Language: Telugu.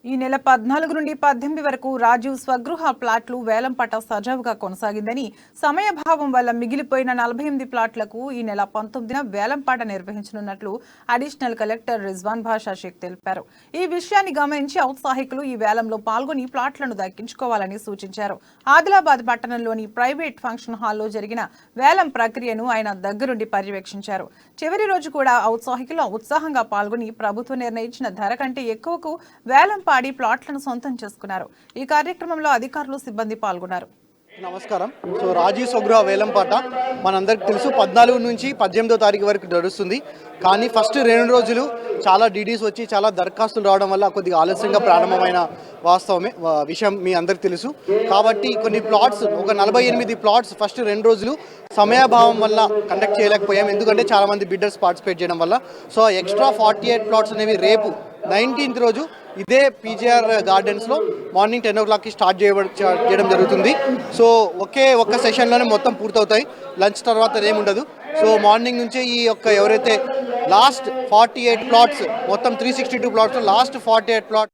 ఈ నెల 14 నుండి 18 వరకు రాజీవ్ స్వగృహ ప్లాట్లు వేలం పట్ట సజావుగా కొనసాగిందని, సమయభావం వల్ల మిగిలిపోయిన 48 ప్లాట్లకు ఈ నెల 19న వేలం పాట నిర్వహించనున్నట్లు అడిషనల్ కలెక్టర్ రిజ్వాన్ భాషా షేక్ తెలిపారు. ఈ విషయాన్ని గమనించి ఔత్సాహికులు ఈ వేలంలో పాల్గొని ప్లాట్లను దక్కించుకోవాలని సూచించారు. ఆదిలాబాద్ పట్టణంలోని ప్రైవేట్ ఫంక్షన్ హాల్లో జరిగిన వేలం ప్రక్రియను ఆయన దగ్గరుండి పర్యవేక్షించారు. చివరి రోజు కూడా ఔత్సాహికులు ఉత్సాహంగా పాల్గొని ప్రభుత్వం నిర్ణయించిన ధర కంటే ఎక్కువకు వేలం పాడి ప్లాట్లను సొంతం చేసుకున్నారు. ఈ కార్యక్రమంలో అధికారులు, సిబ్బంది పాల్గొన్నారు. నమస్కారం. రాజీవ్ స్వగృహ వేలంపాట మనందరికి తెలుసు 14 నుంచి 18వ తారీఖు వరకు నడుస్తుంది. కానీ ఫస్ట్ 2 రోజులు చాలా డీడీస్ వచ్చి చాలా దరఖాస్తులు రావడం వల్ల కొద్దిగా ఆలస్యంగా ప్రారంభమైన విషయం మీ అందరికి తెలుసు. కాబట్టి కొన్ని ప్లాట్స్, ఒక 48 ప్లాట్స్ ఫస్ట్ 2 రోజులు సమయాభావం వల్ల కండక్ట్ చేయలేకపోయాం. ఎందుకంటే చాలామంది బిడ్డర్స్ పార్టిసిపేట్ చేయడం వల్ల. సో ఎక్స్ట్రా 48 ప్లాట్స్ అనేవి రేపు 19th రోజు ఇదే పీజీఆర్ గార్డెన్స్లో మార్నింగ్ 10 o'clockకి స్టార్ట్ చేయడం జరుగుతుంది. సో ఒక్క సెషన్లోనే మొత్తం పూర్తవుతాయి. లంచ్ తర్వాత ఏముండదు. సో మార్నింగ్ నుంచే ఈ ఎవరైతే లాస్ట్ 48 ప్లాట్స్, మొత్తం 362 ప్లాట్స్, లాస్ట్ 48 ప్లాట్స్